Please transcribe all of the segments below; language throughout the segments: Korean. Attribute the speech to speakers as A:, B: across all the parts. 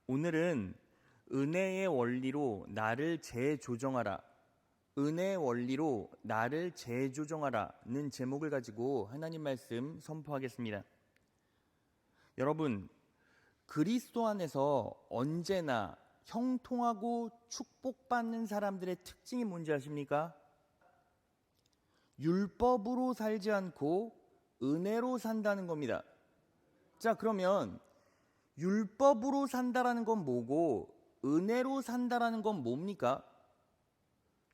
A: 오늘은 은혜의 원리로 나를 재조정하라, 은혜의 원리로 나를 재조정하라는 제목을 가지고 하나님 말씀 선포하겠습니다. 여러분, 그리스도 안에서 언제나 형통하고 축복받는 사람들의 특징이 뭔지 아십니까? 율법으로 살지 않고 은혜로 산다는 겁니다. 자, 그러면 율법으로 산다라는 건 뭐고 은혜로 산다라는 건 뭡니까?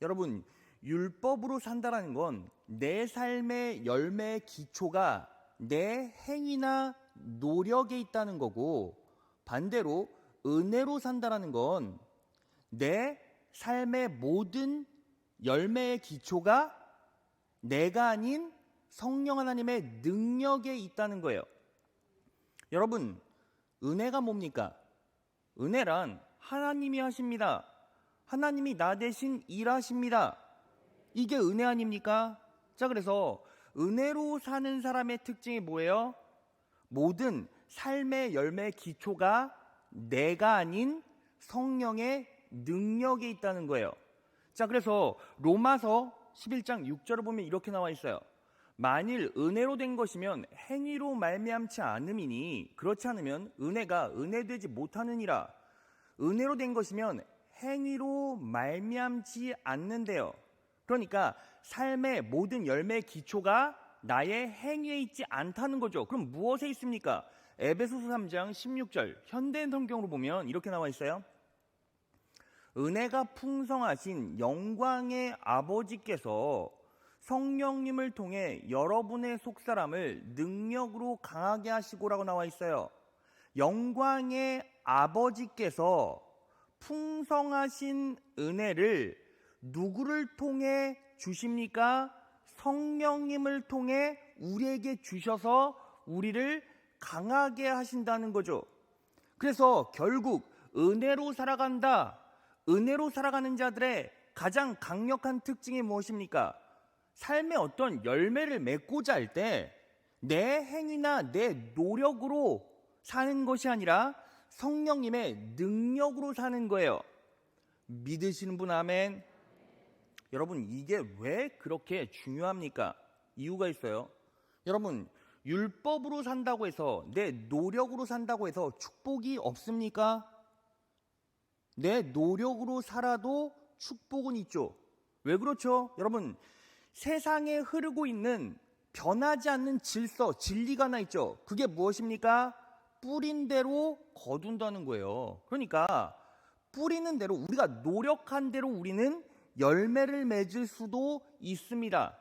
A: 여러분, 율법으로 산다라는 건 내 삶의 열매의 기초가 내 행위나 노력에 있다는 거고, 반대로 은혜로 산다라는 건 내 삶의 모든 열매의 기초가 내가 아닌 성령 하나님의 능력에 있다는 거예요. 여러분, 은혜가 뭡니까? 은혜란 하나님이 하십니다. 하나님이 나 대신 일하십니다. 이게 은혜 아닙니까? 자, 그래서 은혜로 사는 사람의 특징이 뭐예요? 모든 삶의 열매의 기초가 내가 아닌 성령의 능력에 있다는 거예요. 자, 그래서 로마서 11장 6절을 보면 이렇게 나와 있어요. 만일 은혜로 된 것이면 행위로 말미암지 않음이니 그렇지 않으면 은혜가 은혜되지 못하느니라. 은혜로 된 것이면 행위로 말미암지 않는데요. 그러니까 삶의 모든 열매의 기초가 나의 행위에 있지 않다는 거죠. 그럼 무엇에 있습니까? 에베소서 3장 16절 현대 성경으로 보면 이렇게 나와 있어요. 은혜가 풍성하신 영광의 아버지께서 성령님을 통해 여러분의 속사람을 능력으로 강하게 하시고라고 나와 있어요. 영광의 아버지께서 풍성하신 은혜를 누구를 통해 주십니까? 성령님을 통해 우리에게 주셔서 우리를 강하게 하신다는 거죠. 그래서 결국 은혜로 살아간다, 은혜로 살아가는 자들의 가장 강력한 특징이 무엇입니까? 삶의 어떤 열매를 맺고자 할 때 내 행위나 내 노력으로 사는 것이 아니라 성령님의 능력으로 사는 거예요. 믿으시는 분 아멘? 여러분, 이게 왜 그렇게 중요합니까? 이유가 있어요. 여러분, 율법으로 산다고 해서 내 노력으로 산다고 해서 축복이 없습니까? 내 노력으로 살아도 축복은 있죠. 왜 그렇죠? 여러분, 세상에 흐르고 있는 변하지 않는 질서, 진리가 하나 있죠. 그게 무엇입니까? 뿌린 대로 거둔다는 거예요. 그러니까 뿌리는 대로, 우리가 노력한 대로 우리는 열매를 맺을 수도 있습니다.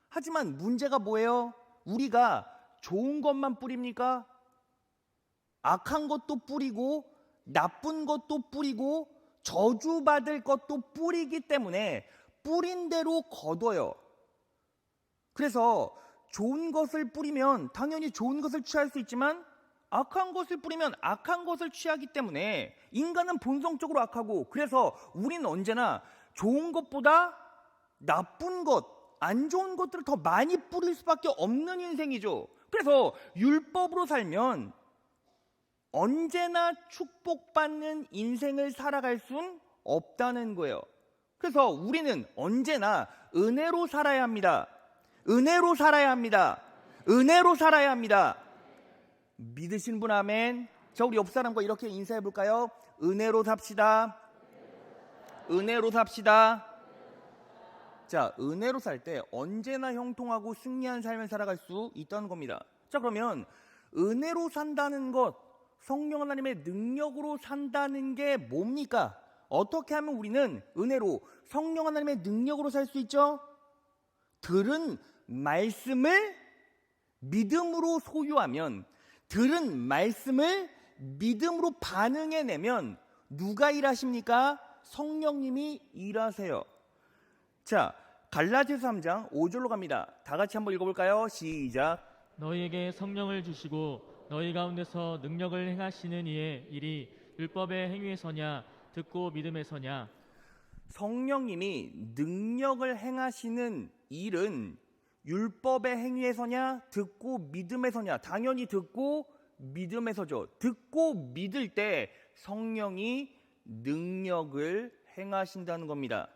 A: 하지만 문제가 뭐예요? 우리가 좋은 것만 뿌립니까? 악한 것도 뿌리고 나쁜 것도 뿌리고 저주받을 것도 뿌리기 때문에 뿌린 대로 거둬요. 그래서 좋은 것을 뿌리면 당연히 좋은 것을 취할 수 있지만 악한 것을 뿌리면 악한 것을 취하기 때문에 인간은 본성적으로 악하고, 그래서 우리는 언제나 좋은 것보다 나쁜 것, 안 좋은 것들을 더 많이 뿌릴 수밖에 없는 인생이죠. 그래서 율법으로 살면 언제나 축복받는 인생을 살아갈 순 없다는 거예요. 그래서 우리는 언제나 은혜로 살아야 합니다. 은혜로 살아야 합니다. 은혜로 살아야 합니다. 믿으시는 분 아멘? 자, 우리 옆 사람과 이렇게 인사해 볼까요? 은혜로 삽시다. 은혜로 삽시다. 자, 은혜로 살 때 언제나 형통하고 승리한 삶을 살아갈 수 있다는 겁니다. 자, 그러면 은혜로 산다는 것, 성령 하나님의 능력으로 산다는 게 뭡니까? 어떻게 하면 우리는 은혜로 성령 하나님의 능력으로 살 수 있죠? 들은 말씀을 믿음으로 소유하면, 들은 말씀을 믿음으로 반응해내면 누가 일하십니까? 성령님이 일하세요. 자, 갈라디아서 3장 5절로 갑니다. 다 같이 한번 읽어볼까요? 시작.
B: 너희에게 성령을 주시고 너희 가운데서 능력을 행하시는 이의 일이 율법의 행위에서냐 듣고 믿음에서냐.
A: 성령님이 능력을 행하시는 일은 율법의 행위에서냐 듣고 믿음에서냐? 당연히 듣고 믿음에서죠. 듣고 믿을 때 성령이 능력을 행하신다는 겁니다.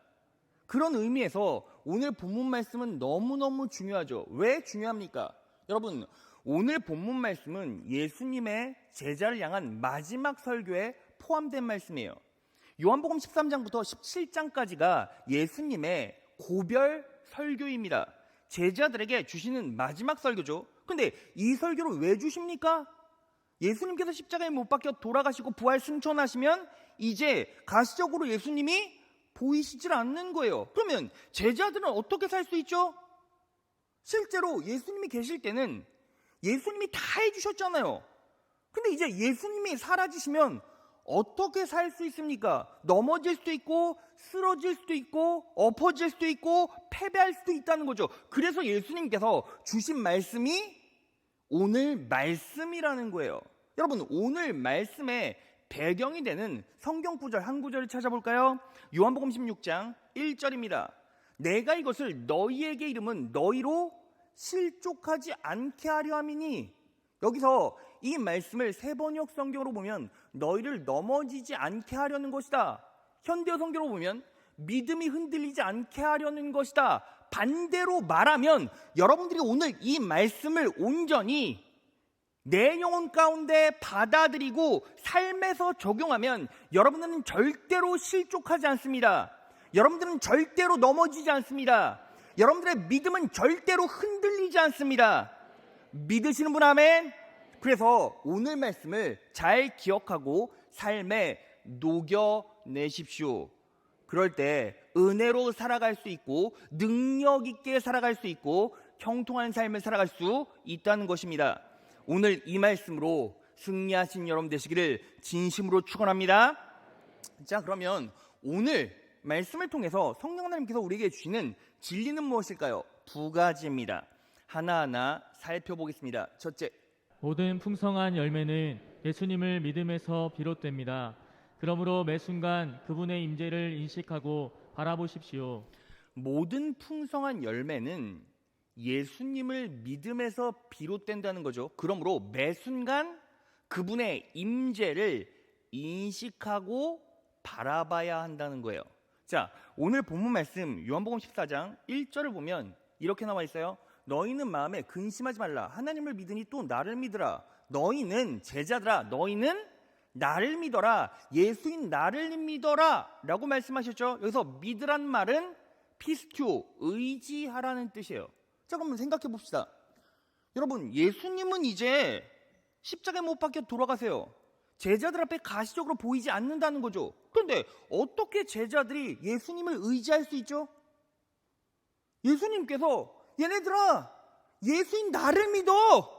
A: 그런 의미에서 오늘 본문 말씀은 너무너무 중요하죠. 왜 중요합니까? 여러분, 오늘 본문 말씀은 예수님의 제자를 향한 마지막 설교에 포함된 말씀이에요. 요한복음 13장부터 17장까지가 예수님의 고별 설교입니다. 제자들에게 주시는 마지막 설교죠. 근데 이 설교를 왜 주십니까? 예수님께서 십자가에 못 박혀 돌아가시고 부활 승천하시면 이제 가시적으로 예수님이 보이시질 않는 거예요. 그러면 제자들은 어떻게 살 수 있죠? 실제로 예수님이 계실 때는 예수님이 다 해주셨잖아요. 근데 이제 예수님이 사라지시면 어떻게 살 수 있습니까? 넘어질 수도 있고 쓰러질 수도 있고 엎어질 수도 있고 패배할 수도 있다는 거죠. 그래서 예수님께서 주신 말씀이 오늘 말씀이라는 거예요. 여러분, 오늘 말씀의 배경이 되는 성경 구절 한 구절을 찾아볼까요? 요한복음 16장 1절입니다. 내가 이것을 너희에게 이름은 너희로 실족하지 않게 하려 함이니, 여기서 이 말씀을 세번역 성경으로 보면 너희를 넘어지지 않게 하려는 것이다. 현대어 성경으로 보면 믿음이 흔들리지 않게 하려는 것이다. 반대로 말하면 여러분들이 오늘 이 말씀을 온전히 내 영혼 가운데 받아들이고 삶에서 적용하면 여러분들은 절대로 실족하지 않습니다. 여러분들은 절대로 넘어지지 않습니다. 여러분들의 믿음은 절대로 흔들리지 않습니다. 믿으시는 분 아멘? 그래서 오늘 말씀을 잘 기억하고 삶에 녹여내십시오. 그럴 때 은혜로 살아갈 수 있고 능력 있게 살아갈 수 있고 형통한 삶을 살아갈 수 있다는 것입니다. 오늘 이 말씀으로 승리하신 여러분 되시기를 진심으로 축원합니다. 자, 그러면 오늘 말씀을 통해서 성령 하나님께서 우리에게 주시는 진리는 무엇일까요? 두 가지입니다. 하나하나 살펴보겠습니다. 첫째,
B: 모든 풍성한 열매는 예수님을 믿음에서 비롯됩니다. 그러므로 매 순간 그분의 임재를 인식하고 바라보십시오.
A: 모든 풍성한 열매는 예수님을 믿음에서 비롯된다는 거죠. 그러므로 매 순간 그분의 임재를 인식하고 바라봐야 한다는 거예요. 자, 오늘 본문 말씀 요한복음 14장 1절을 보면 이렇게 나와 있어요. 너희는 마음에 근심하지 말라. 하나님을 믿으니 또 나를 믿으라. 너희는 제자들아, 너희는 나를 믿어라. 예수인 나를 믿어라 라고 말씀하셨죠. 여기서 믿으란 말은 피스튜, 의지하라는 뜻이에요. 자, 그럼 생각해 봅시다. 여러분, 예수님은 이제 십자가에 못 박혀 돌아가세요. 제자들 앞에 가시적으로 보이지 않는다는 거죠. 그런데 어떻게 제자들이 예수님을 의지할 수 있죠? 예수님께서 얘네들아, 예수인 나를 믿어.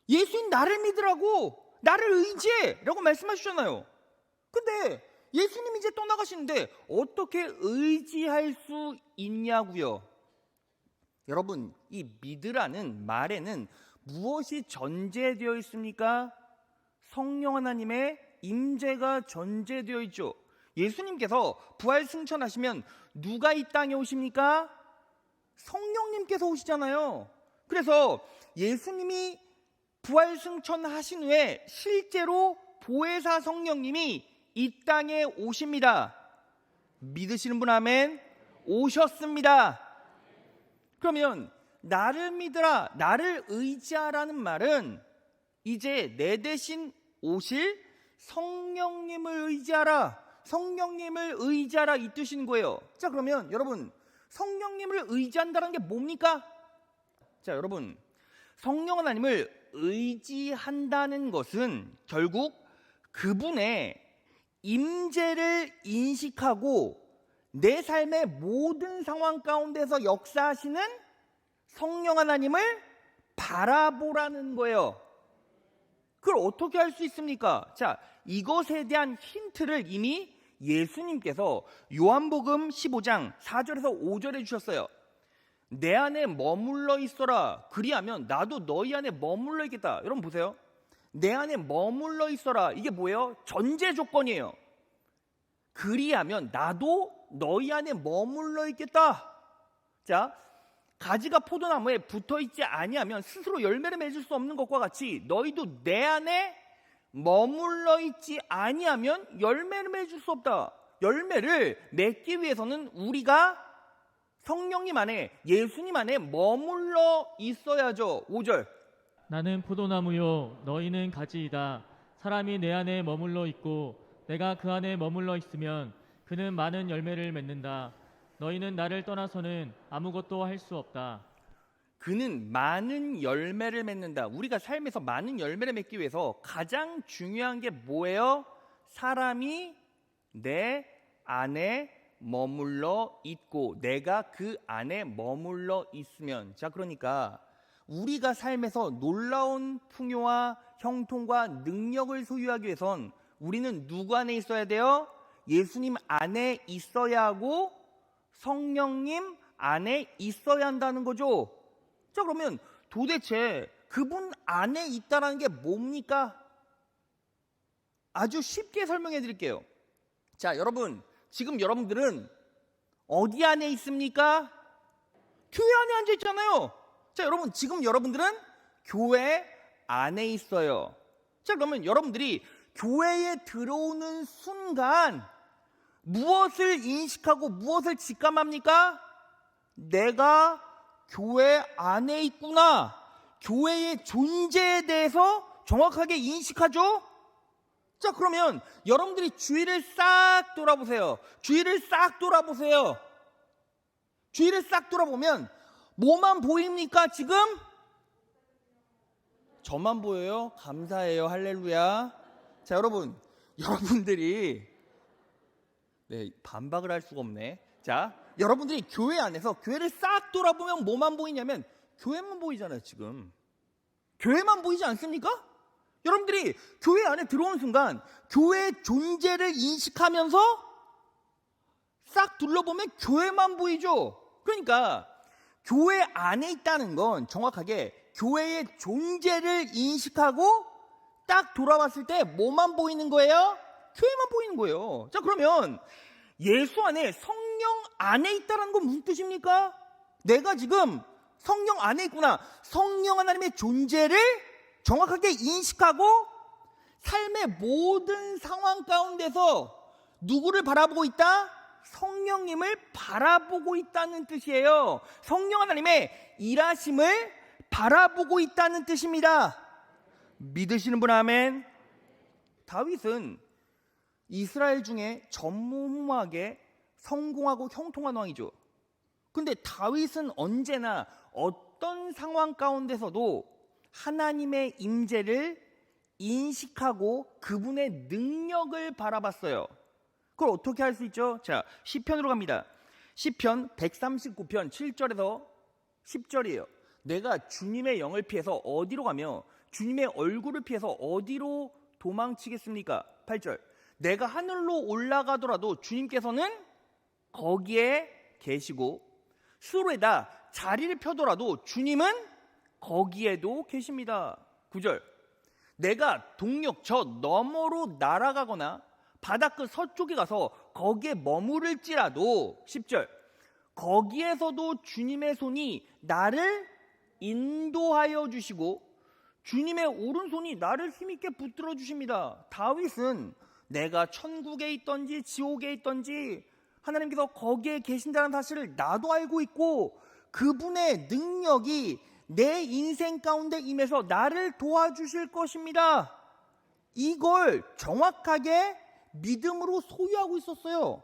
A: 예수인 나를 믿으라고, 나를 의지해 라고 말씀하시잖아요. 근데 예수님이 이제 떠나가시는데 어떻게 의지할 수 있냐고요. 여러분, 이 믿으라는 말에는 무엇이 전제되어 있습니까? 성령 하나님의 임재가 전제되어 있죠. 예수님께서 부활 승천하시면 누가 이 땅에 오십니까? 성령님께서 오시잖아요. 그래서 예수님이 부활 승천하신 후에 실제로 보혜사 성령님이 이 땅에 오십니다. 믿으시는 분 아멘? 오셨습니다. 그러면 나를 믿으라, 나를 의지하라는 말은 이제 내 대신 오실 성령님을 의지하라, 성령님을 의지하라 이 뜻인 거예요. 자, 그러면 여러분, 성령님을 의지한다는 게 뭡니까? 자, 여러분, 성령 하나님을 의지한다는 것은 결국 그분의 임재를 인식하고 내 삶의 모든 상황 가운데서 역사하시는 성령 하나님을 바라보라는 거예요. 그걸 어떻게 할 수 있습니까? 자, 이것에 대한 힌트를 이미 예수님께서 요한복음 15장 4절에서 5절에 주셨어요. 내 안에 머물러 있어라. 그리하면 나도 너희 안에 머물러 있겠다. 여러분 보세요. 내 안에 머물러 있어라. 이게 뭐예요? 전제 조건이에요. 그리하면 나도 너희 안에 머물러 있겠다. 자, 가지가 포도나무에 붙어있지 아니하면 스스로 열매를 맺을 수 없는 것과 같이 너희도 내 안에 머물러 있지 아니하면 열매를 맺을 수 없다. 열매를 맺기 위해서는 우리가 성령님 안에, 예수님 안에 머물러 있어야죠. 5절.
B: 나는 포도나무요 너희는 가지이다. 사람이 내 안에 머물러 있고 내가 그 안에 머물러 있으면 그는 많은 열매를 맺는다. 너희는 나를 떠나서는 아무것도 할 수 없다.
A: 그는 많은 열매를 맺는다. 우리가 삶에서 많은 열매를 맺기 위해서 가장 중요한 게 뭐예요? 사람이 내 안에 머물러 있고 내가 그 안에 머물러 있으면. 자, 그러니까 우리가 삶에서 놀라운 풍요와 형통과 능력을 소유하기 위해선 우리는 누구 안에 있어야 돼요? 예수님 안에 있어야 하고 성령님 안에 있어야 한다는 거죠. 자, 그러면 도대체 그분 안에 있다는 게 뭡니까? 아주 쉽게 설명해 드릴게요. 자, 여러분, 지금 여러분들은 어디 안에 있습니까? 교회 안에 앉아 있잖아요. 자, 여러분, 지금 여러분들은 교회 안에 있어요. 자, 그러면 여러분들이 교회에 들어오는 순간 무엇을 인식하고 무엇을 직감합니까? 내가 교회 안에 있구나. 교회의 존재에 대해서 정확하게 인식하죠? 자, 그러면 여러분들이 주위를 싹 돌아보세요. 주위를 싹 돌아보세요. 주위를 싹 돌아보면 뭐만 보입니까, 지금? 저만 보여요? 감사해요. 할렐루야. 자, 여러분들이 반박을 할 수가 없네. 자, 여러분들이 교회 안에서 교회를 싹 돌아보면 뭐만 보이냐면 교회만 보이잖아요. 지금 교회만 보이지 않습니까? 여러분들이 교회 안에 들어오는 순간 교회의 존재를 인식하면서 싹 둘러보면 교회만 보이죠. 그러니까 교회 안에 있다는 건 정확하게 교회의 존재를 인식하고 딱 돌아봤을 때 뭐만 보이는 거예요? 교회만 보이는 거예요. 자, 그러면 예수 안에 성령 안에 있다는 건 무슨 뜻입니까? 내가 지금 성령 안에 있구나. 성령 하나님의 존재를 정확하게 인식하고 삶의 모든 상황 가운데서 누구를 바라보고 있다? 성령님을 바라보고 있다는 뜻이에요. 성령 하나님의 일하심을 바라보고 있다는 뜻입니다. 믿으시는 분 아멘. 다윗은 이스라엘 중에 전무후무하게 성공하고 형통한 왕이죠. 근데 다윗은 언제나 어떤 상황 가운데서도 하나님의 임재를 인식하고 그분의 능력을 바라봤어요. 그걸 어떻게 할 수 있죠? 자, 시편으로 갑니다. 시편 139편 7절에서 10절이에요. 내가 주님의 영을 피해서 어디로 가며 주님의 얼굴을 피해서 어디로 도망치겠습니까? 8절. 내가 하늘로 올라가더라도 주님께서는 거기에 계시고 수로에다 자리를 펴더라도 주님은 거기에도 계십니다. 9절. 내가 동력 저 너머로 날아가거나 바다 끝 서쪽에 가서 거기에 머무를지라도 10절. 거기에서도 주님의 손이 나를 인도하여 주시고 주님의 오른손이 나를 힘있게 붙들어 주십니다. 다윗은 내가 천국에 있던지 지옥에 있던지 하나님께서 거기에 계신다는 사실을 나도 알고 있고 그분의 능력이 내 인생 가운데 임해서 나를 도와주실 것입니다. 이걸 정확하게 믿음으로 소유하고 있었어요.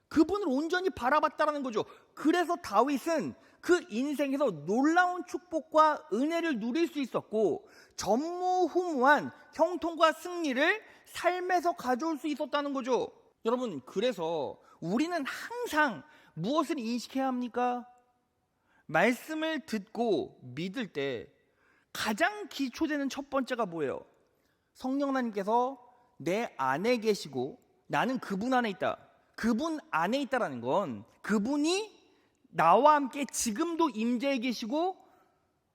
A: 그분을 온전히 바라봤다는 거죠. 그래서 다윗은 그 인생에서 놀라운 축복과 은혜를 누릴 수 있었고 전무후무한 형통과 승리를 삶에서 가져올 수 있었다는 거죠. 여러분, 그래서 우리는 항상 무엇을 인식해야 합니까? 말씀을 듣고 믿을 때 가장 기초되는 첫 번째가 뭐예요? 성령 하나님께서 내 안에 계시고 나는 그분 안에 있다. 그분 안에 있다라는 건 그분이 나와 함께 지금도 임재해 계시고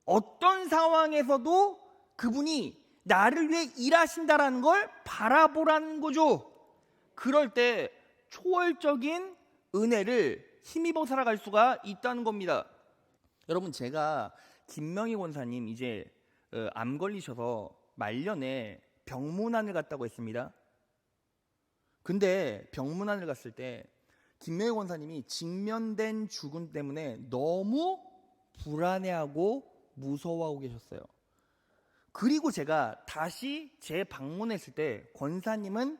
A: 어떤 상황에서도 그분이 나를 위해 일하신다라는 걸 바라보라는 거죠. 그럴 때 초월적인 은혜를 힘입어 살아갈 수가 있다는 겁니다. 여러분, 제가 김명희 권사님 이제 암 걸리셔서 말년에 병문안을 갔다고 했습니다. 근데 병문안을 갔을 때 김명희 권사님이 직면된 죽음 때문에 너무 불안해하고 무서워하고 계셨어요. 그리고 제가 다시 재방문했을 때 권사님은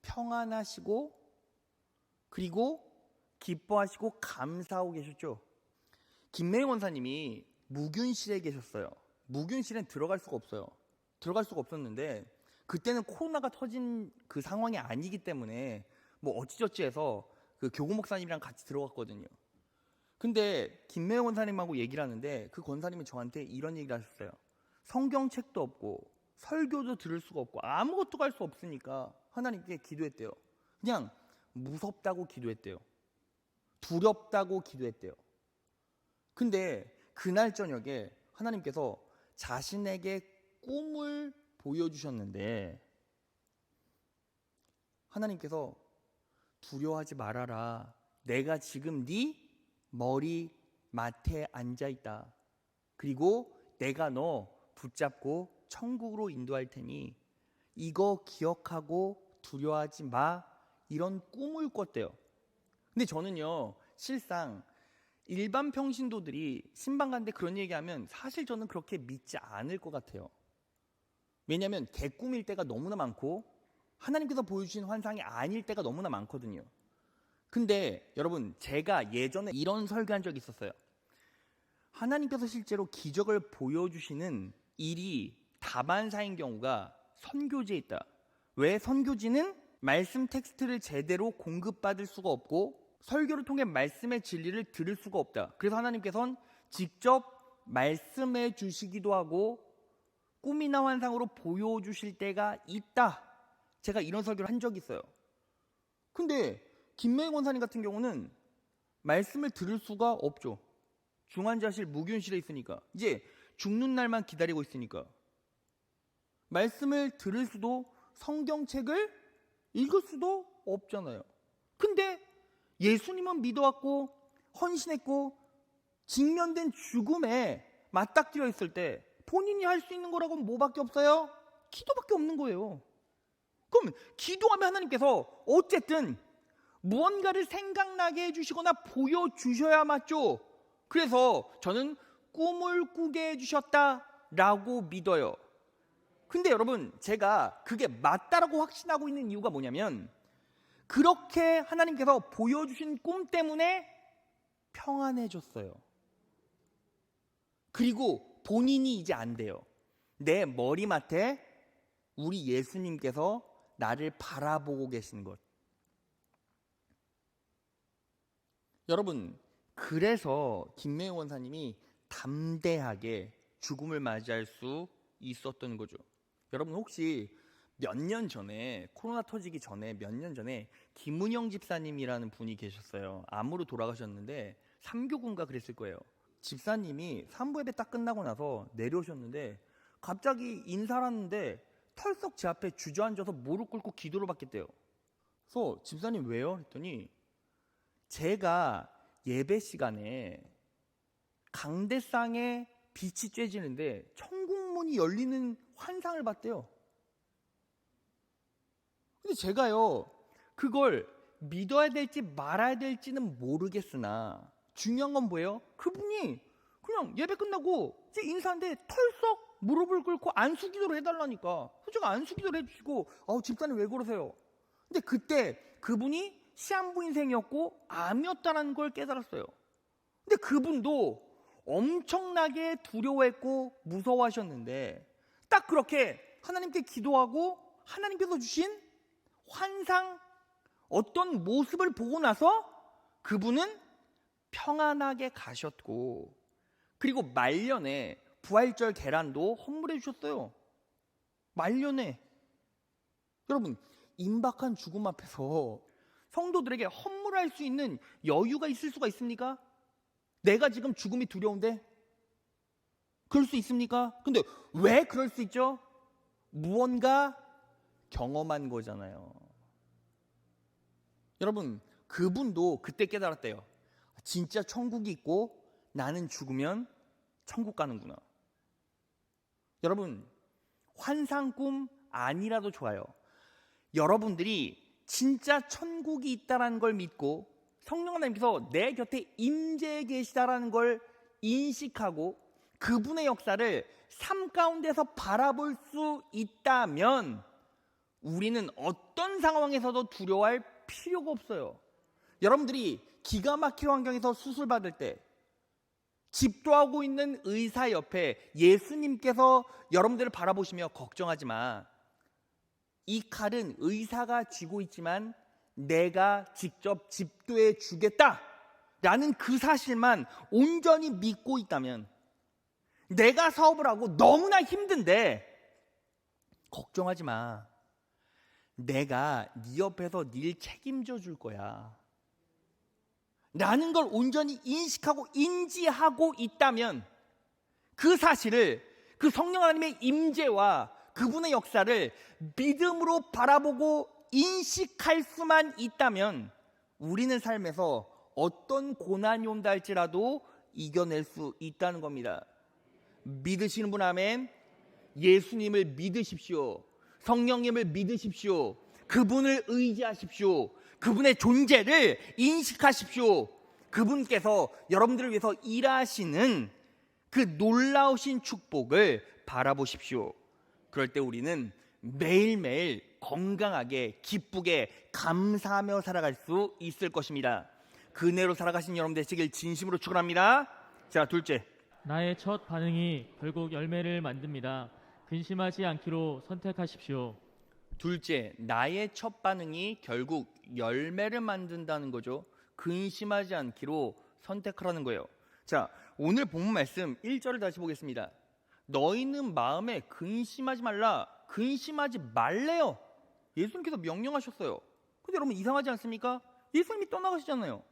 A: 평안하시고 그리고 기뻐하시고 감사하고 계셨죠. 김명희 권사님이 무균실에 계셨어요. 무균실엔 들어갈 수가 없어요. 들어갈 수가 없었는데 그때는 코로나가 터진 그 상황이 아니기 때문에 뭐 어찌저찌 해서 그 교구 목사님이랑 같이 들어갔거든요. 근데 김명희 권사님하고 얘기를 하는데 그 권사님이 저한테 이런 얘기를 하셨어요. 성경책도 없고 설교도 들을 수가 없고 아무것도 할 수 없으니까 하나님께 기도했대요. 그냥 무섭다고 기도했대요. 두렵다고 기도했대요. 근데 그날 저녁에 하나님께서 자신에게 꿈을 보여주셨는데 하나님께서 두려워하지 말아라. 내가 지금 네 머리 맡에 앉아있다. 그리고 내가 너 붙잡고 천국으로 인도할 테니 이거 기억하고 두려워하지 마. 이런 꿈을 꿨대요. 근데 저는요 실상 일반 평신도들이 신방 가는데 그런 얘기하면 사실 저는 그렇게 믿지 않을 것 같아요. 왜냐하면 개꿈일 때가 너무나 많고 하나님께서 보여주신 환상이 아닐 때가 너무나 많거든요. 근데 여러분 제가 예전에 이런 설교한 적이 있었어요. 하나님께서 실제로 기적을 보여주시는 일이 다반사인 경우가 선교지에 있다. 왜? 선교지는 말씀 텍스트를 제대로 공급받을 수가 없고 설교를 통해 말씀의 진리를 들을 수가 없다. 그래서 하나님께서는 직접 말씀해 주시기도 하고 꿈이나 환상으로 보여주실 때가 있다. 제가 이런 설교를 한 적이 있어요. 근데 김명희 권사님 같은 경우는 말씀을 들을 수가 없죠. 중환자실 무균실에 있으니까 이제 죽는 날만 기다리고 있으니까 말씀을 들을 수도 성경책을 읽을 수도 없잖아요. 근데 예수님은 믿어왔고 헌신했고 직면된 죽음에 맞닥뜨려 있을 때 본인이 할 수 있는 거라고는 뭐밖에 없어요? 기도밖에 없는 거예요. 그럼 기도하면 하나님께서 어쨌든 무언가를 생각나게 해주시거나 보여주셔야 맞죠. 그래서 저는 꿈을 꾸게 해주셨다라고 믿어요. 근데 여러분 제가 그게 맞다라고 확신하고 있는 이유가 뭐냐면 그렇게 하나님께서 보여주신 꿈 때문에 평안해졌어요. 그리고 본인이 이제 안 돼요. 내 머리맡에 우리 예수님께서 나를 바라보고 계신 것. 여러분 그래서 김명희 원사님이 담대하게 죽음을 맞이할 수 있었던 거죠. 여러분 혹시 몇 년 전에 코로나 터지기 전에 몇 년 전에 김은영 집사님이라는 분이 계셨어요. 암으로 돌아가셨는데 삼교군가 그랬을 거예요. 집사님이 산부 예배 딱 끝나고 나서 내려오셨는데 갑자기 인사를 하는데 털썩 제 앞에 주저앉아서 무릎 꿇고 기도를 받겠대요. 그래서 집사님 왜요? 했더니 제가 예배 시간에 강대상에 빛이 쬐지는데 천국문이 열리는 환상을 봤대요. 근데 제가요 그걸 믿어야 될지 말아야 될지는 모르겠으나 중요한 건 뭐예요? 그분이 그냥 예배 끝나고 이제 인사하는데 털썩 무릎을 꿇고 안수기도를 해달라니까 제가 안수기도를 해주시고 집사님 왜 그러세요? 근데 그때 그분이 시한부 인생이었고 암이었다는 걸 깨달았어요. 근데 그분도 엄청나게 두려워했고 무서워하셨는데 딱 그렇게 하나님께 기도하고 하나님께서 주신 환상 어떤 모습을 보고 나서 그분은 평안하게 가셨고 그리고 말년에 부활절 계란도 헌물해 주셨어요. 말년에. 여러분 임박한 죽음 앞에서 성도들에게 헌물할 수 있는 여유가 있을 수가 있습니까? 내가 지금 죽음이 두려운데 그럴 수 있습니까? 근데 왜 그럴 수 있죠? 무언가 경험한 거잖아요. 여러분 그분도 그때 깨달았대요. 진짜 천국이 있고 나는 죽으면 천국 가는구나. 여러분 환상 꿈 아니라도 좋아요. 여러분들이 진짜 천국이 있다는 걸 믿고 성령 하나님께서 내 곁에 임재해 계시다는 걸 인식하고 그분의 역사를 삶 가운데서 바라볼 수 있다면 우리는 어떤 상황에서도 두려워할 필요가 없어요. 여러분들이 기가 막힌 환경에서 수술받을 때 집도하고 있는 의사 옆에 예수님께서 여러분들을 바라보시며 걱정하지 마. 이 칼은 의사가 쥐고 있지만 내가 직접 집도해 주겠다 라는 그 사실만 온전히 믿고 있다면, 내가 사업을 하고 너무나 힘든데 걱정하지 마. 내가 네 옆에서 네 책임져 줄 거야 라는 걸 온전히 인식하고 인지하고 있다면 그 사실을, 그 성령 하나님의 임재와 그분의 역사를 믿음으로 바라보고 인식할 수만 있다면 우리는 삶에서 어떤 고난이 온다 할지라도 이겨낼 수 있다는 겁니다. 믿으시는 분 아멘. 예수님을 믿으십시오. 성령님을 믿으십시오. 그분을 의지하십시오. 그분의 존재를 인식하십시오. 그분께서 여러분들을 위해서 일하시는 그 놀라우신 축복을 바라보십시오. 그럴 때 우리는 매일매일 건강하게 기쁘게 감사하며 살아갈 수 있을 것입니다. 그 은혜로 살아가신 여러분 되시길 진심으로 축원합니다. 자, 둘째,
B: 나의 첫 반응이 결국 열매를 만듭니다. 근심하지 않기로 선택하십시오.
A: 둘째, 나의 첫 반응이 결국 열매를 만든다는 거죠. 근심하지 않기로 선택하라는 거예요. 자, 오늘 본문 말씀 1절을 다시 보겠습니다. 너희는 마음에 근심하지 말라. 근심하지 말래요. 예수님께서 명령하셨어요. 근데 여러분 이상하지 않습니까? 예수님이 떠나가시잖아요.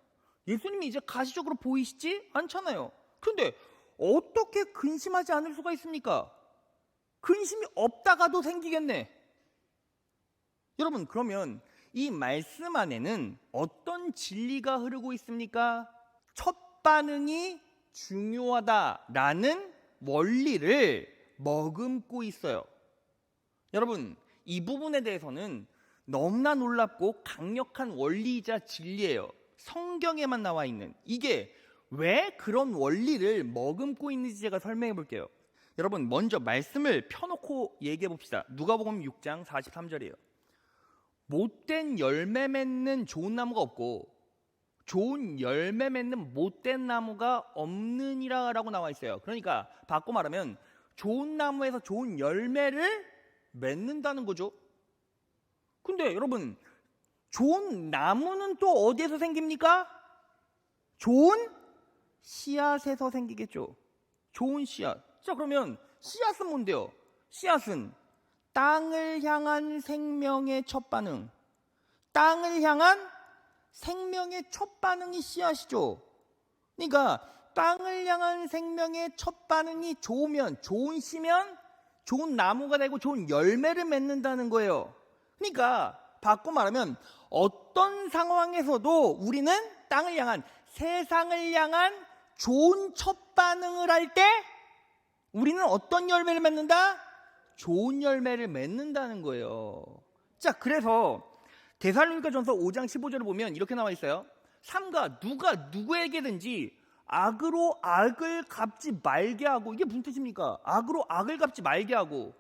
A: 예수님이 이제 가시적으로 보이시지 않잖아요. 그런데 어떻게 근심하지 않을 수가 있습니까? 근심이 없다가도 생기겠네. 여러분, 그러면 이 말씀 안에는 어떤 진리가 흐르고 있습니까? 첫 반응이 중요하다라는 원리를 머금고 있어요. 여러분, 이 부분에 대해서는 너무나 놀랍고 강력한 원리이자 진리예요. 성경에만 나와 있는, 이게 왜 그런 원리를 머금고 있는지 제가 설명해 볼게요. 여러분, 먼저 말씀을 펴놓고 얘기해 봅시다. 누가복음 6장 43절이에요. 못된 열매 맺는 좋은 나무가 없고 좋은 열매 맺는 못된 나무가 없느니라 라고 나와 있어요. 그러니까 바꿔 말하면 좋은 나무에서 좋은 열매를 맺는다는 거죠. 근데 여러분, 좋은 나무는 또 어디에서 생깁니까? 좋은 씨앗에서 생기겠죠. 좋은 씨앗. 자, 그러면 씨앗은 뭔데요? 씨앗은 땅을 향한 생명의 첫 반응. 땅을 향한 생명의 첫 반응이 씨앗이죠. 그러니까 땅을 향한 생명의 첫 반응이 좋으면, 좋은 씨면 좋은 나무가 되고 좋은 열매를 맺는다는 거예요. 그러니까 바꿔 말하면 어떤 상황에서도 우리는 땅을 향한, 세상을 향한 좋은 첫 반응을 할 때 우리는 어떤 열매를 맺는다? 좋은 열매를 맺는다는 거예요. 자, 그래서 데살로니가전서 5장 15절을 보면 이렇게 나와 있어요. 삼가 누가 누구에게든지 악으로 악을 갚지 말게 하고, 이게 무슨 뜻입니까? 악으로 악을 갚지 말게 하고,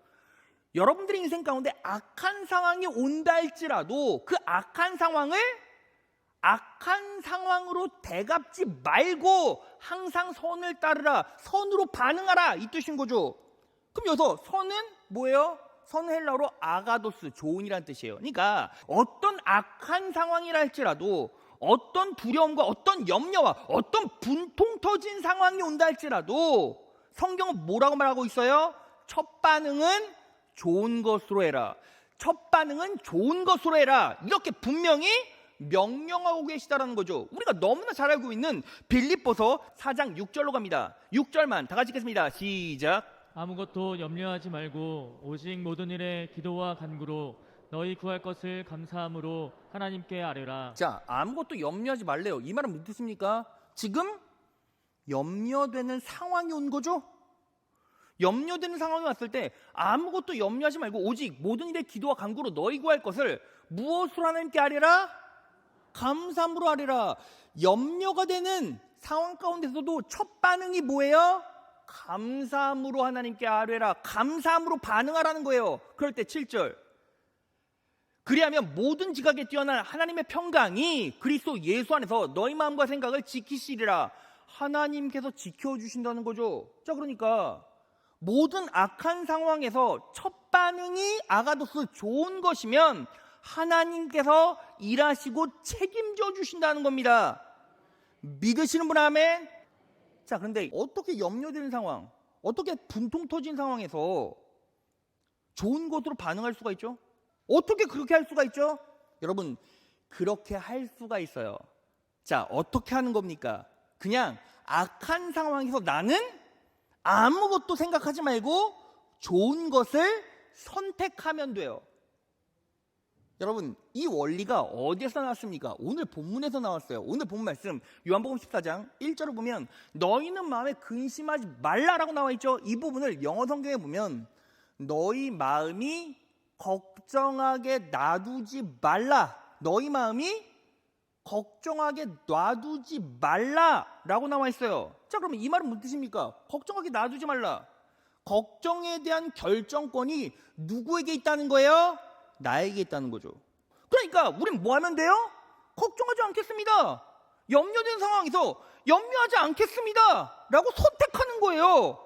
A: 여러분들의 인생 가운데 악한 상황이 온다 할지라도 그 악한 상황을 악한 상황으로 대갚지 말고 항상 선을 따르라, 선으로 반응하라, 이 뜻인 거죠. 그럼 여기서 선은 뭐예요? 선은 헬라어로 아가도스, 좋은이란 뜻이에요. 그러니까 어떤 악한 상황이라 할지라도, 어떤 두려움과 어떤 염려와 어떤 분통 터진 상황이 온다 할지라도 성경은 뭐라고 말하고 있어요? 첫 반응은 좋은 것으로 해라. 첫 반응은 좋은 것으로 해라. 이렇게 분명히 명령하고 계시다라는 거죠. 우리가 너무나 잘 알고 있는 빌립보서 4장 6절로 갑니다. 6절만 다 같이 읽겠습니다. 시작.
B: 아무것도 염려하지 말고 오직 모든 일에 기도와 간구로 너희 구할 것을 감사함으로 하나님께 아뢰라.
A: 자, 아무것도 염려하지 말래요. 이 말은 무슨 뜻입니까? 지금 염려되는 상황이 온 거죠? 염려되는 상황이 왔을 때 아무것도 염려하지 말고 오직 모든 일에 기도와 간구로 너희 구할 것을 무엇으로 하나님께 아뢰라? 감사함으로 아뢰라. 염려가 되는 상황 가운데서도 첫 반응이 뭐예요? 감사함으로 하나님께 아뢰라. 감사함으로 반응하라는 거예요. 그럴 때 7절, 그리하면 모든 지각에 뛰어난 하나님의 평강이 그리스도 예수 안에서 너희 마음과 생각을 지키시리라. 하나님께서 지켜주신다는 거죠. 자, 그러니까 모든 악한 상황에서 첫 반응이 아가도스 좋은 것이면 하나님께서 일하시고 책임져 주신다는 겁니다. 믿으시는 분 아멘? 자, 그런데 어떻게 염려되는 상황, 어떻게 분통 터진 상황에서 좋은 것으로 반응할 수가 있죠? 어떻게 그렇게 할 수가 있죠? 여러분, 그렇게 할 수가 있어요. 자, 어떻게 하는 겁니까? 그냥 악한 상황에서 나는 아무것도 생각하지 말고 좋은 것을 선택하면 돼요. 여러분, 이 원리가 어디에서 나왔습니까? 오늘 본문에서 나왔어요. 오늘 본문 말씀 요한복음 14장 1절을 보면 너희는 마음에 근심하지 말라라고 나와 있죠. 이 부분을 영어 성경에 보면 너희 마음이 걱정하게 놔두지 말라, 너희 마음이 걱정하게 놔두지 말라라고 나와 있어요. 자, 그러면 이 말은 무슨 뜻입니까? 걱정하게 놔두지 말라. 걱정에 대한 결정권이 누구에게 있다는 거예요? 나에게 있다는 거죠. 그러니까 우린 뭐 하면 돼요? 걱정하지 않겠습니다. 염려된 상황에서 염려하지 않겠습니다 라고 선택하는 거예요.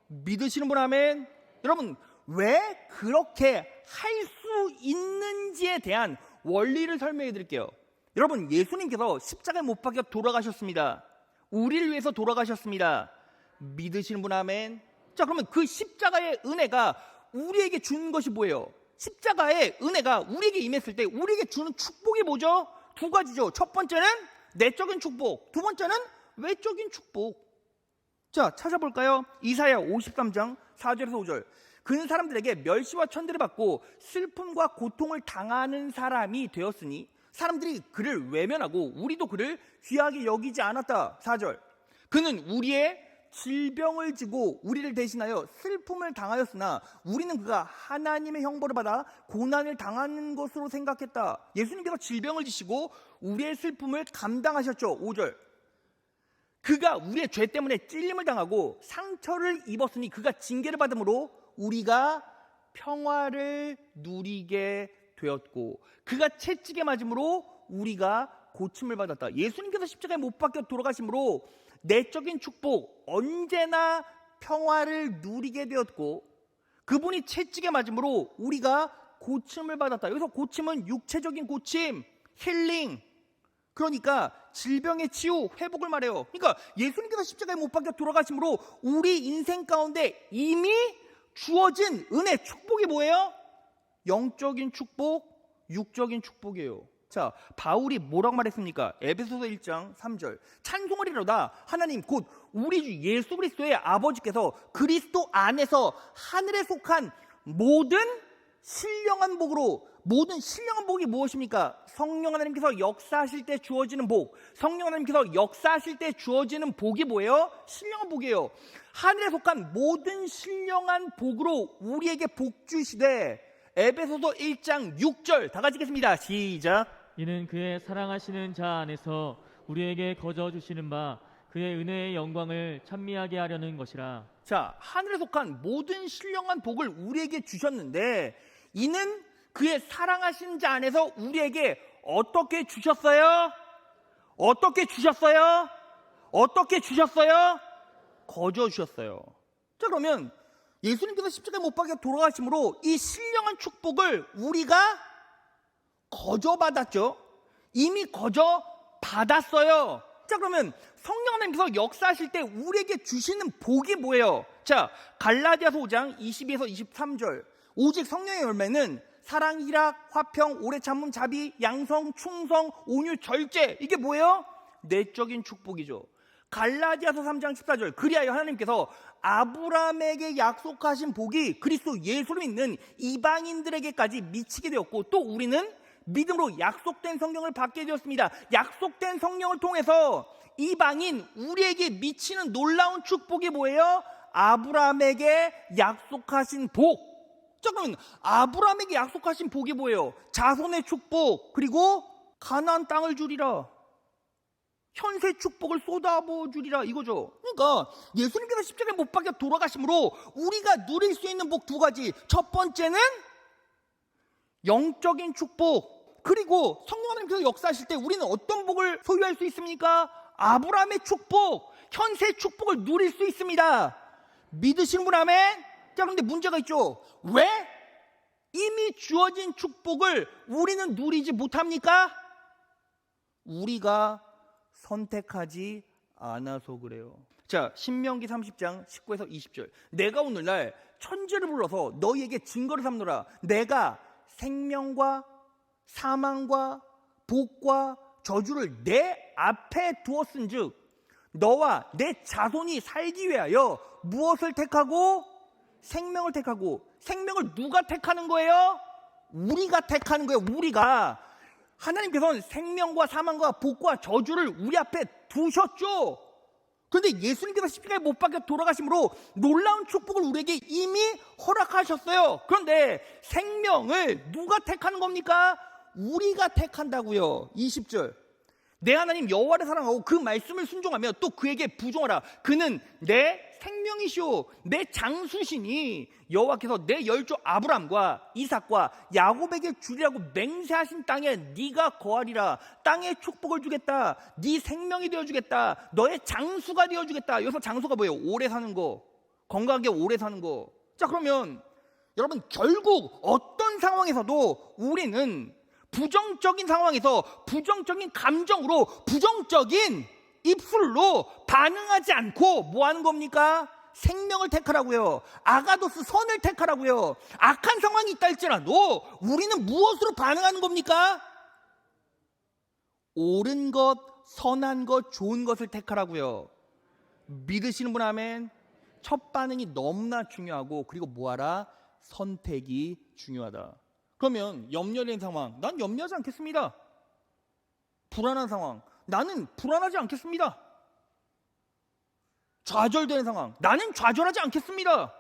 A: 믿으시는 분 아멘? 여러분, 왜 그렇게 할 수 있는지에 대한 원리를 설명해 드릴게요. 여러분, 예수님께서 십자가에 못 박혀 돌아가셨습니다. 우리를 위해서 돌아가셨습니다. 믿으시는 분 아멘? 자, 그러면 그 십자가의 은혜가 우리에게 주는 것이 뭐예요? 십자가의 은혜가 우리에게 임했을 때 우리에게 주는 축복이 뭐죠? 두 가지죠. 첫 번째는 내적인 축복, 두 번째는 외적인 축복. 자, 찾아볼까요? 이사야 53장 4절에서 5절. 그는 사람들에게 멸시와 천대를 받고 슬픔과 고통을 당하는 사람이 되었으니 사람들이 그를 외면하고 우리도 그를 귀하게 여기지 않았다. 4절. 그는 우리의 질병을 지고 우리를 대신하여 슬픔을 당하였으나 우리는 그가 하나님의 형벌을 받아 고난을 당하는 것으로 생각했다. 예수님께서 질병을 지시고 우리의 슬픔을 감당하셨죠. 5절. 그가 우리의 죄 때문에 찔림을 당하고 상처를 입었으니 그가 징계를 받음으로 우리가 평화를 누리게 되었고 그가 채찍에 맞음으로 우리가 고침을 받았다. 예수님께서 십자가에 못 박혀 돌아가심으로 내적인 축복, 언제나 평화를 누리게 되었고 그분이 채찍에 맞음으로 우리가 고침을 받았다. 여기서 고침은 육체적인 고침, 힐링, 그러니까 질병의 치유, 회복을 말해요. 그러니까 예수님께서 십자가에 못 박혀 돌아가심으로 우리 인생 가운데 이미 주어진 은혜, 축복이 뭐예요? 영적인 축복, 육적인 축복이에요. 자, 바울이 뭐라고 말했습니까? 에베소서 1장 3절. 찬송을 이로다 하나님 곧 우리 주 예수 그리스도의 아버지께서 그리스도 안에서 하늘에 속한 모든 신령한 복으로, 모든 신령한 복이 무엇입니까? 성령 하나님께서 역사하실 때 주어지는 복, 성령 하나님께서 역사하실 때 주어지는 복이 뭐예요? 신령한 복이에요. 하늘에 속한 모든 신령한 복으로 우리에게 복 주시되, 에베소서 1장 6절 다 같이 읽겠습니다. 시작.
B: 이는 그의 사랑하시는 자 안에서 우리에게 거저 주시는 바 그의 은혜의 영광을 찬미하게 하려는 것이라.
A: 자, 하늘에 속한 모든 신령한 복을 우리에게 주셨는데 이는 그의 사랑하신 자 안에서 우리에게 어떻게 주셨어요? 어떻게 주셨어요? 어떻게 주셨어요? 거저 주셨어요. 자, 그러면 예수님께서 십자가에 못 박혀 돌아가심으로 이 신령한 축복을 우리가 거저 받았죠. 이미 거저 받았어요. 자, 그러면 성령 하나님께서 역사하실 때 우리에게 주시는 복이 뭐예요? 자, 갈라디아서 5장 22에서 23절. 오직 성령의 열매는 사랑, 희락, 화평, 오래 참음, 자비, 양성, 충성, 온유, 절제. 이게 뭐예요? 내적인 축복이죠. 갈라디아서 3장 14절. 그리하여 하나님께서 아브라함에게 약속하신 복이 그리스도 예수를 믿는 이방인들에게까지 미치게 되었고 또 우리는 믿음으로 약속된 성령을 받게 되었습니다. 약속된 성령을 통해서 이방인 우리에게 미치는 놀라운 축복이 뭐예요? 아브라함에게 약속하신 복. 자, 그러면 아브라함에게 약속하신 복이 뭐예요? 자손의 축복, 그리고 가나안 땅을 주리라. 현세 축복을 쏟아부어 주리라 이거죠. 그러니까 예수님께서 십자가에 못 박혀 돌아가심으로 우리가 누릴 수 있는 복 두 가지. 첫 번째는 영적인 축복. 그리고 성령 하나님께서 역사하실 때 우리는 어떤 복을 소유할 수 있습니까? 아브라함의 축복, 현세 축복을 누릴 수 있습니다. 믿으시는 분 아멘? 자, 그런데 문제가 있죠. 왜 이미 주어진 축복을 우리는 누리지 못합니까? 우리가 선택하지 않아서 그래요. 자, 신명기 30장 19에서 20절. 내가 오늘날 천지를 불러서 너희에게 증거를 삼노라. 내가 생명과 사망과 복과 저주를 내 앞에 두었은즉 너와 내 자손이 살기 위하여 무엇을 택하고? 생명을 택하고. 생명을 누가 택하는 거예요? 우리가 택하는 거예요. 우리가. 하나님께서는 생명과 사망과 복과 저주를 우리 앞에 두셨죠. 그런데 예수님께서 십자가에 못 박혀 돌아가심으로 놀라운 축복을 우리에게 이미 허락하셨어요. 그런데 생명을 누가 택하는 겁니까? 우리가 택한다고요. 20절. 내 하나님 여호와를 사랑하고 그 말씀을 순종하며 또 그에게 부종하라. 그는 내 생명이시오 내 장수시니 여호와께서 내 열조 아브람과 이삭과 야곱에게 주리라고 맹세하신 땅에 네가 거하리라. 땅에 축복을 주겠다. 네 생명이 되어주겠다. 너의 장수가 되어주겠다. 여기서 장수가 뭐예요? 오래 사는 거, 건강하게 오래 사는 거. 자, 그러면 여러분, 결국 어떤 상황에서도 우리는 부정적인 상황에서 부정적인 감정으로 부정적인 입술로 반응하지 않고 뭐 하는 겁니까? 생명을 택하라고요. 아가도스 선을 택하라고요. 악한 상황이 있다 할지라도 우리는 무엇으로 반응하는 겁니까? 옳은 것, 선한 것, 좋은 것을 택하라고요. 믿으시는 분 아멘? 첫 반응이 너무나 중요하고, 그리고 뭐하라? 선택이 중요하다. 그러면 염려된 상황, 난 염려하지 않겠습니다. 불안한 상황, 나는 불안하지 않겠습니다. 좌절되는 상황, 나는 좌절하지 않겠습니다.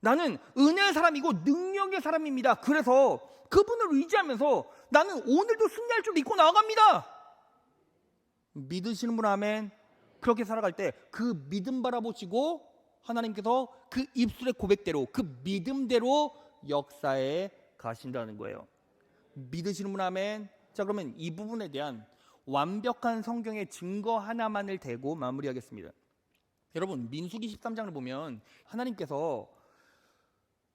A: 나는 은혜의 사람이고 능력의 사람입니다. 그래서 그분을 의지하면서 나는 오늘도 승리할 줄 믿고 나아갑니다. 믿으시는 분 아멘? 그렇게 살아갈 때 그 믿음 바라보시고 하나님께서 그 입술의 고백대로, 그 믿음대로 역사에 가신다는 거예요. 믿으시는 분 아멘? 자, 그러면 이 부분에 대한 완벽한 성경의 증거 하나만을 대고 마무리하겠습니다. 여러분, 민수기 13장을 보면 하나님께서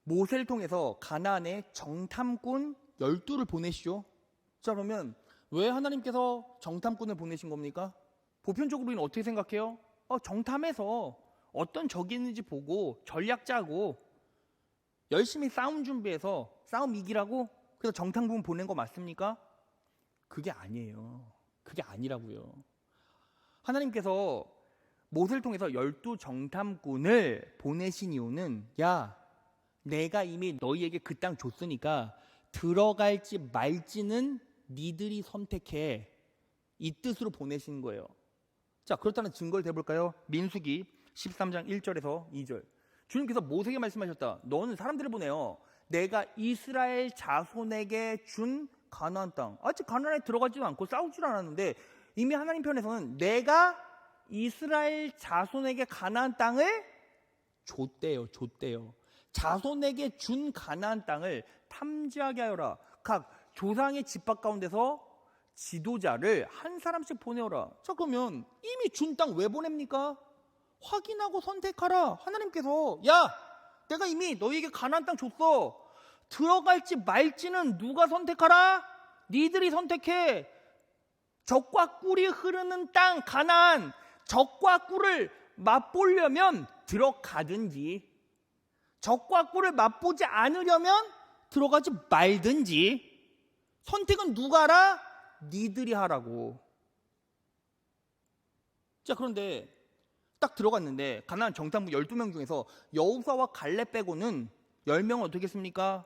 A: 모세를 통해서 가나안에 정탐꾼 12를 보내시죠. 자, 그러면 왜 하나님께서 정탐꾼을 보내신 겁니까? 보편적으로 우리는 어떻게 생각해요? 정탐해서 어떤 적이 있는지 보고 전략 짜고 열심히 싸움 준비해서 싸움 이기라고 그래서 정탐꾼 보낸 거 맞습니까? 그게 아니에요. 그게 아니라고요. 하나님께서 모세를 통해서 12 정탐꾼을 보내신 이유는, 야, 내가 이미 너희에게 그 땅 줬으니까 들어갈지 말지는 니들이 선택해. 이 뜻으로 보내신 거예요. 자, 그렇다는 증거를 대볼까요? 민수기 13장 1절에서 2절. 주님께서 모세에게 말씀하셨다. 너는 사람들을 보내요. 내가 이스라엘 자손에게 준 가나안 땅. 아직 가나안에 들어가지도 않고 싸우지도 않았는데 이미 하나님 편에서는 내가 이스라엘 자손에게 가나안 땅을 줬대요. 자손에게 준 가나안 땅을 탐지하게 하여라. 각 조상의 집합 가운데서 지도자를 한 사람씩 보내어라. 자, 그러면 이미 준 땅 왜 보냅니까? 확인하고 선택하라. 하나님께서, 야, 내가 이미 너희에게 가나안 땅 줬어. 들어갈지 말지는 누가 선택하라? 니들이 선택해. 젖과 꿀이 흐르는 땅 가나안, 젖과 꿀을 맛보려면 들어가든지, 젖과 꿀을 맛보지 않으려면 들어가지 말든지. 선택은 누가 하라? 니들이 하라고. 자, 그런데 딱 들어갔는데 가나안 정탐꾼 12명 중에서 여호수아와 갈렙 빼고는 10명은 어떻게 했습니까?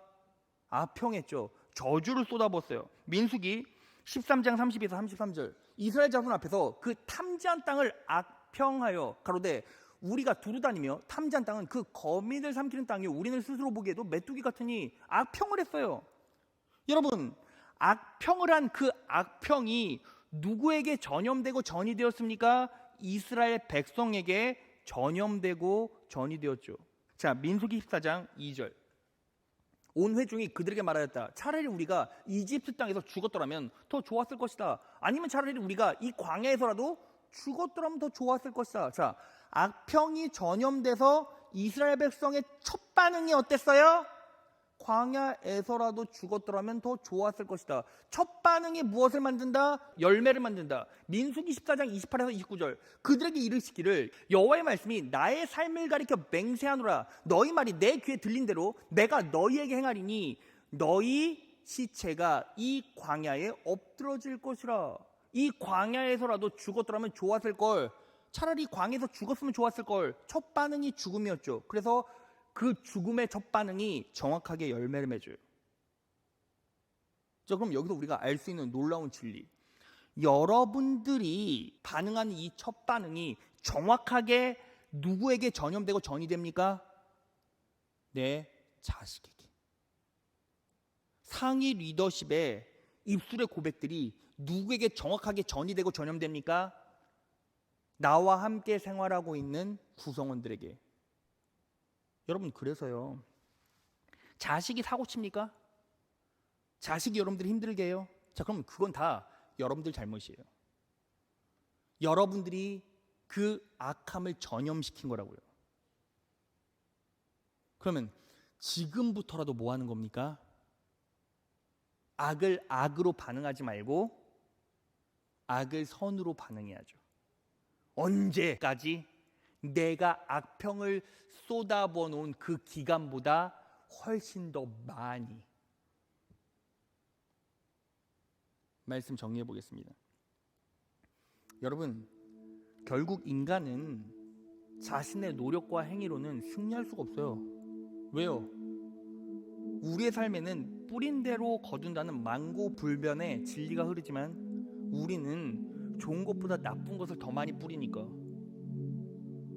A: 아평했죠. 저주를 쏟아부었어요. 민수기 13장 32에서 33절. 이스라엘 자손 앞에서 그 탐지한 땅을 악평하여 가로되 우리가 두루다니며 탐지한 땅은 그 거미들 삼키는 땅이 우리는 스스로 보기에도 메뚜기 같으니 악평을 했어요. 여러분, 악평을 한 그 악평이 누구에게 전염되고 전이 되었습니까? 이스라엘 백성에게 전염되고 전이 되었죠. 자, 민수기 14장 2절. 온 회중이 그들에게 말하였다. 차라리 우리가 이집트 땅에서 죽었더라면 더 좋았을 것이다. 아니면 차라리 우리가 이 광야에서라도 죽었더라면 더 좋았을 것이다. 자, 악평이 전염돼서 이스라엘 백성의 첫 반응이 어땠어요? 광야에서라도 죽었더라면 더 좋았을 것이다. 첫 반응이 무엇을 만든다? 열매를 만든다. 민수기 14장 28에서 29절. 그들에게 이르시기를 여호와의 말씀이 나의 삶을 가리켜 맹세하노라. 너희 말이 내 귀에 들린 대로 내가 너희에게 행하리니 너희 시체가 이 광야에 엎드러질 것이라. 이 광야에서라도 죽었더라면 좋았을 걸. 차라리 광야에서 죽었으면 좋았을 걸. 첫 반응이 죽음이었죠. 그래서 그 죽음의 첫 반응이 정확하게 열매를 맺어요. 자, 그럼 여기서 우리가 알 수 있는 놀라운 진리. 여러분들이 반응하는 이 첫 반응이 정확하게 누구에게 전염되고 전이 됩니까? 내 자식에게. 상위 리더십의 입술의 고백들이 누구에게 정확하게 전이 되고 전염됩니까? 나와 함께 생활하고 있는 구성원들에게. 여러분, 그래서요, 자식이 사고 칩니까? 자식이 여러분들이 힘들게 해요? 자, 그럼 그건 다 여러분들 잘못이에요. 여러분들이 그 악함을 전염시킨 거라고요. 그러면 지금부터라도 뭐 하는 겁니까? 악을 악으로 반응하지 말고 악을 선으로 반응해야죠. 언제까지? 내가 악평을 쏟아부어 놓은 그 기간보다 훨씬 더 많이. 말씀 정리해 보겠습니다. 여러분, 결국 인간은 자신의 노력과 행위로는 승리할 수가 없어요. 왜요? 우리의 삶에는 뿌린 대로 거둔다는 만고불변의 진리가 흐르지만 우리는 좋은 것보다 나쁜 것을 더 많이 뿌리니까.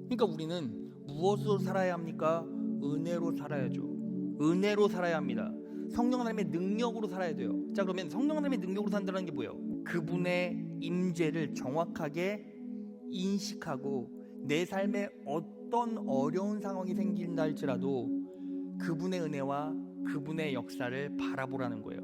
A: 그러니까 우리는 무엇으로 살아야 합니까? 은혜로 살아야죠. 은혜로 살아야 합니다. 성령 하나님의 능력으로 살아야 돼요. 자, 그러면 성령 하나님의 능력으로 산다는 게 뭐예요? 그분의 임재를 정확하게 인식하고 내 삶에 어떤 어려운 상황이 생긴다 할지라도 그분의 은혜와 그분의 역사를 바라보라는 거예요.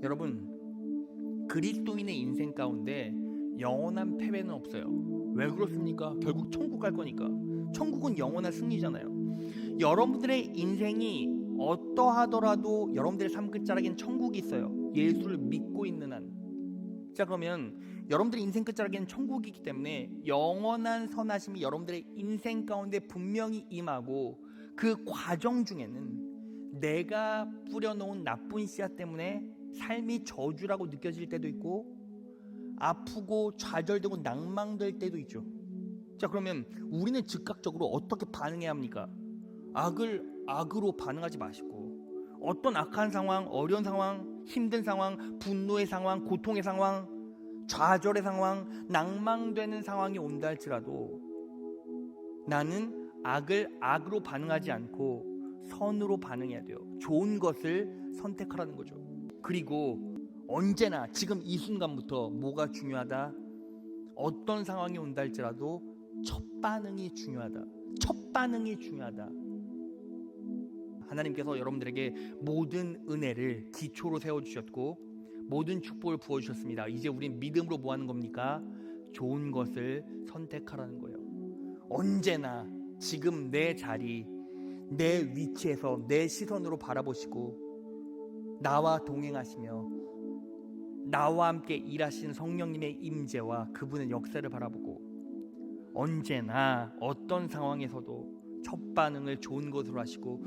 A: 여러분, 그리스도인의 인생 가운데 영원한 패배는 없어요. 왜 그렇습니까? 결국 천국 갈 거니까. 천국은 영원한 승리잖아요. 여러분들의 인생이 어떠하더라도 여러분들의 삶 끝자락엔 천국이 있어요. 예수를 믿고 있는 한. 자, 그러면 여러분들의 인생 끝자락에는 천국이 있기 때문에 영원한 선하심이 여러분들의 인생 가운데 분명히 임하고 그 과정 중에는 내가 뿌려놓은 나쁜 씨앗 때문에 삶이 저주라고 느껴질 때도 있고 아프고 좌절되고 낭망될 때도 있죠. 자, 그러면 우리는 즉각적으로 어떻게 반응해야 합니까? 악을 악으로 반응하지 마시고 어떤 악한 상황, 어려운 상황, 힘든 상황, 분노의 상황, 고통의 상황, 좌절의 상황, 낭망되는 상황이 온다 할지라도 나는 악을 악으로 반응하지 않고 선으로 반응해야 돼요. 좋은 것을 선택하라는 거죠. 그리고 언제나 지금 이 순간부터 뭐가 중요하다? 어떤 상황이 온다 할지라도 첫 반응이 중요하다. 첫 반응이 중요하다. 하나님께서 여러분들에게 모든 은혜를 기초로 세워주셨고 모든 축복을 부어주셨습니다. 이제 우린 믿음으로 뭐 하는 겁니까? 좋은 것을 선택하라는 거예요. 언제나 지금 내 자리, 내 위치에서 내 시선으로 바라보시고 나와 동행하시며 나와 함께 일하시는 성령님의 임재와 그분의 역사를 바라보고 언제나 어떤 상황에서도 첫 반응을 좋은 것으로 하시고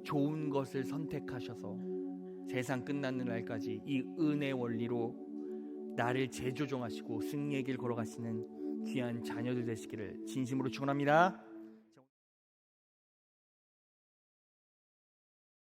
A: 좋은 것을 선택하셔서 세상 끝나는 날까지 이 은혜의 원리로 나를 재조정하시고 승리의 길 걸어가시는 귀한 자녀들 되시기를 진심으로 축원합니다.